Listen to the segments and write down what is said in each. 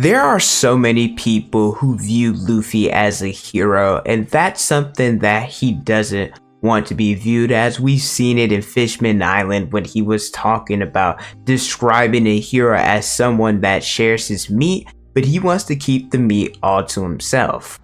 There are so many people who view Luffy as a hero, and that's something that he doesn't want to be viewed as. We've seen it in Fishman Island when he was talking about describing a hero as someone that shares his meat, but he wants to keep the meat all to himself.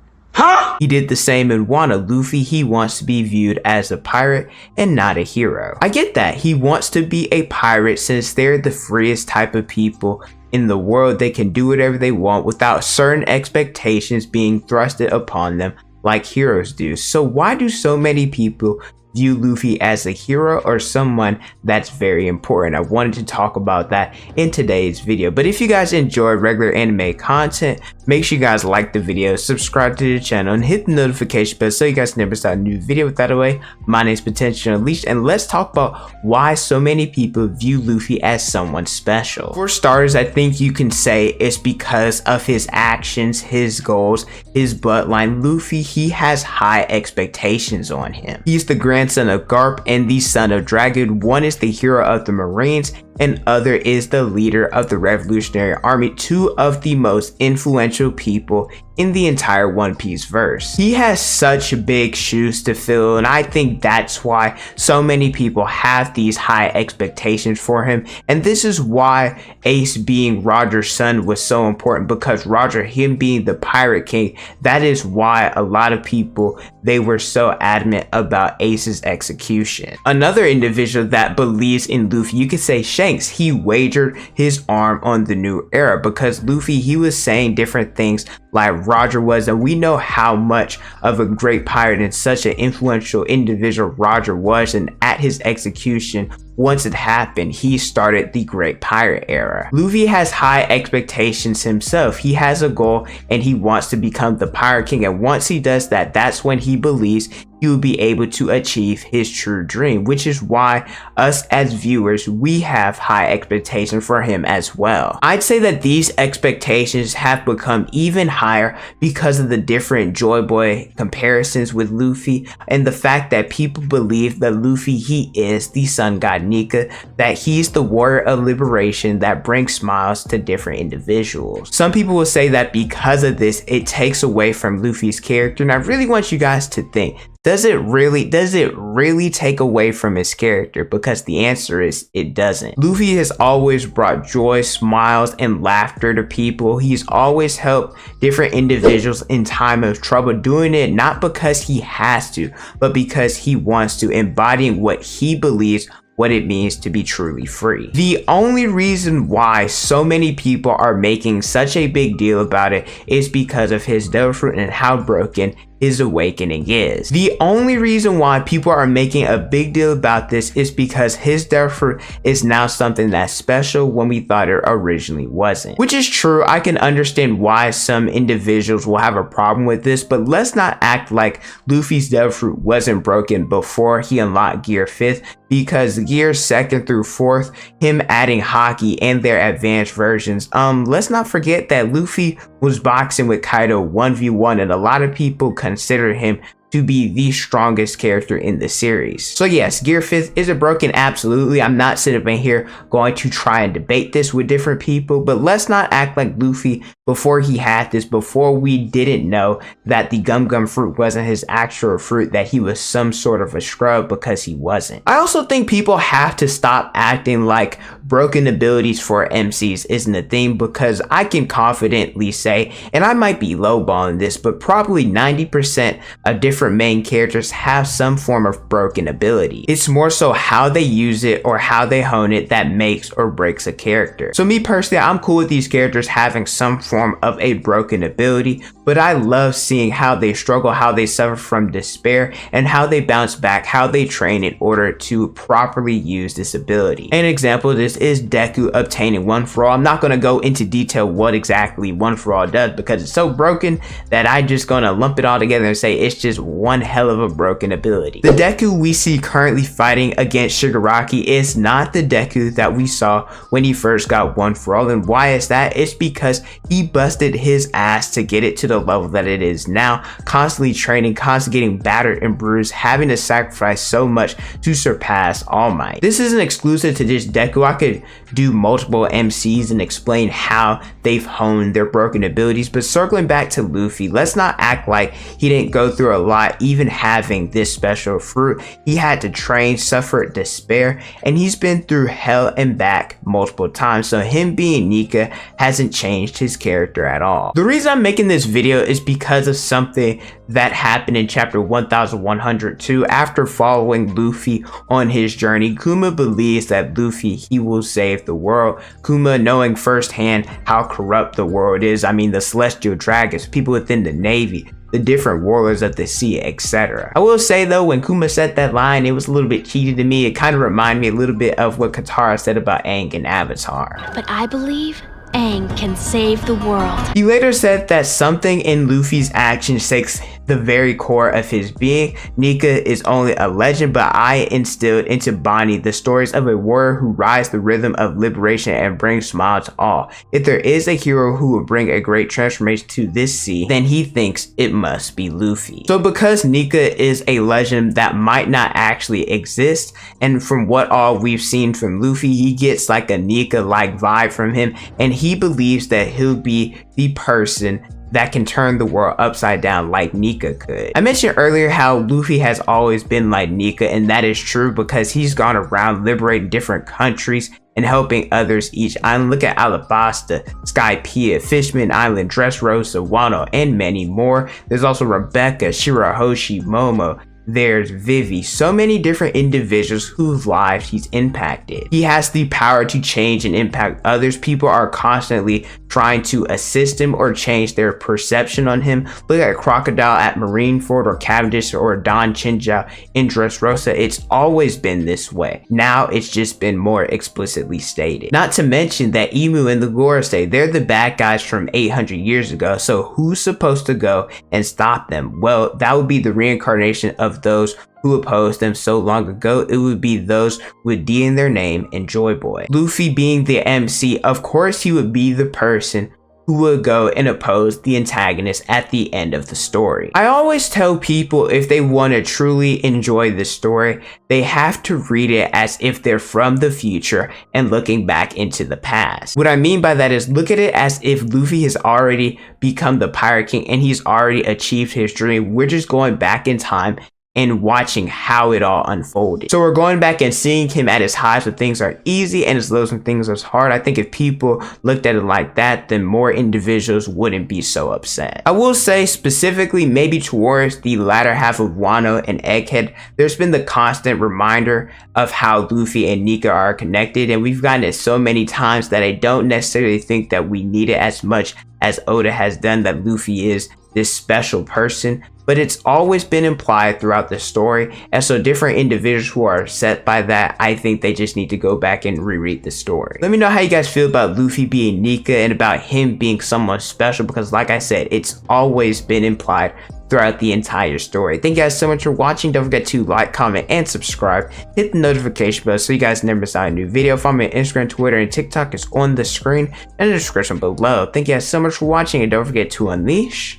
He did the same in Wano. Luffy, he wants to be viewed as a pirate and not a hero. I get that. He wants to be a pirate since they're the freest type of people in the world. They can do whatever they want without certain expectations being thrusted upon them like heroes do. So why do so many people view Luffy as a hero or someone that's very important? I wanted to talk about that in today's video. But if you guys enjoy regular anime content, make sure you guys like the video, subscribe to the channel, and hit the notification bell so you guys never start a new video. With that away, my name is Potential Unleashed, and let's talk about why so many people view Luffy as someone special. For starters, I think you can say it's because of his actions, his goals, his bloodline. Luffy, he has high expectations on him. He's the grandson of Garp and the son of Dragon. One is the hero of the Marines and other is the leader of the Revolutionary Army, two of the most influential people in the entire One Piece verse. He has such big shoes to fill, and I think that's why so many people have these high expectations for him. And this is why Ace being Roger's son was so important, because Roger, him being the Pirate King, that is why a lot of people, they were so adamant about Ace's execution. Another individual that believes in Luffy, you could say Shanks. He wagered his arm on the new era because Luffy, he was saying different things like Roger was, and we know how much of a great pirate and such an influential individual Roger was, and at his execution, once it happened, he started the Great Pirate Era. Luffy has high expectations himself. He has a goal and he wants to become the Pirate King, and once he does that, that's when he believes he will be able to achieve his true dream, which is why us as viewers, we have high expectations for him as well. I'd say that these expectations have become even higher because of the different Joyboy comparisons with Luffy and the fact that people believe that Luffy, he is the sun god Nika, that he's the warrior of liberation that brings smiles to different individuals. Some people will say that because of this, it takes away from Luffy's character, and I really want you guys to think, does it really take away from his character? Because the answer is it doesn't. Luffy has always brought joy, smiles, and laughter to people. He's always helped different individuals in time of trouble, doing it not because he has to, but because he wants to, embodying what he believes what it means to be truly free. The only reason why so many people are making such a big deal about it is because of his devil fruit and how broken his awakening is. The only reason why people are making a big deal about this is because his devil fruit is now something that's special when we thought it originally wasn't. Which is true. I can understand why some individuals will have a problem with this, but let's not act like Luffy's devil fruit wasn't broken before he unlocked Gear 5th, because Gears 2nd through 4th, him adding Haki and their advanced versions, let's not forget that Luffy was boxing with Kaido 1v1, and a lot of people consider him to be the strongest character in the series. So yes, Gear 5th, is it broken? Absolutely. I'm not sitting up in here going to try and debate this with different people, but let's not act like Luffy, before he had this, before we didn't know that the Gum Gum fruit wasn't his actual fruit, that he was some sort of a scrub, because he wasn't. I also think people have to stop acting like broken abilities for MCs isn't a thing, because I can confidently say, and I might be lowballing this, but probably 90% of different main characters have some form of broken ability. It's more so how they use it or how they hone it that makes or breaks a character. So me personally, I'm cool with these characters having some form of a broken ability, but I love seeing how they struggle, how they suffer from despair, and how they bounce back, how they train in order to properly use this ability. An example of this is Deku obtaining One For All. I'm not going to go into detail what exactly One For All does, because it's so broken that I'm just going to lump it all together and say it's just one hell of a broken ability. The Deku we see currently fighting against Shigaraki is not the Deku that we saw when he first got One For All. And why is that? It's because he busted his ass to get it to the level that it is now, constantly training, constantly getting battered and bruised, having to sacrifice so much to surpass All Might. This isn't exclusive to just Deku. I could could do multiple MCs and explain how they've honed their broken abilities, but circling back to Luffy, let's not act like he didn't go through a lot even having this special fruit. He had to train, suffer despair, and he's been through hell and back multiple times, so him being Nika hasn't changed his character at all. The reason I'm making this video is because of something that happened in chapter 1102. After following Luffy on his journey, Kuma believes that Luffy, he will save the world. Kuma, knowing firsthand how corrupt the world is, I mean the celestial dragons, people within the navy, the different warlords of the sea, etc. I will say though, when Kuma said that line, it was a little bit cheated to me. It kind of reminded me a little bit of what Katara said about Aang in Avatar. But I believe Aang can save the world. He later said that something in Luffy's actions shakes the very core of his being. Nika is only a legend, but I instilled into Bonnie the stories of a warrior who rides the rhythm of liberation and brings smile to all. If there is a hero who will bring a great transformation to this sea, then he thinks it must be Luffy. So because Nika is a legend that might not actually exist, and from what all we've seen from Luffy, he gets like a Nika-like vibe from him, and he believes that he'll be the person that can turn the world upside down like Nika could. I mentioned earlier how Luffy has always been like Nika, and that is true because he's gone around liberating different countries and helping others each island. Look at Alabasta, Skypiea, Fishman Island, Dressrosa, Wano, and many more. There's also Rebecca, Shirahoshi, Momo. There's Vivi, so many different individuals whose lives he's impacted. He has the power to change and impact others. People are constantly trying to assist him or change their perception on him. Look at Crocodile at Marineford, or Cavendish, or Don Chinjiao in Dressrosa. It's always been this way. Now it's just been more explicitly stated. Not to mention that Emu and the Gorosei, they're the bad guys from 800 years ago, so who's supposed to go and stop them? Well, that would be the reincarnation of those who opposed them so long ago. It would be those with D in their name and Joyboy. Luffy being the MC, of course he would be the person who would go and oppose the antagonist at the end of the story. I always tell people if they want to truly enjoy the story, they have to read it as if they're from the future and looking back into the past. What I mean by that is look at it as if Luffy has already become the Pirate King and he's already achieved his dream. We're just going back in time and watching how it all unfolded. So we're going back and seeing him at his highs when things are easy and his lows when things are hard. I think if people looked at it like that, then more individuals wouldn't be so upset. I will say specifically maybe towards the latter half of Wano and Egghead, there's been the constant reminder of how Luffy and Nika are connected, and we've gotten it so many times that I don't necessarily think that we need it as much as Oda has done, that Luffy is this special person, but it's always been implied throughout the story, and so different individuals who are upset by that, I think they just need to go back and reread the story. Let me know how you guys feel about Luffy being Nika and about him being someone special, because like I said, it's always been implied throughout the entire story. Thank you guys so much for watching. Don't forget to like, comment, and subscribe. Hit the notification bell so you guys never miss out on a new video. Follow me on Instagram, Twitter, and TikTok is on the screen and the description below. Thank you guys so much for watching, and don't forget to unleash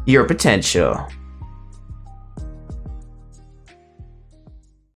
your potential.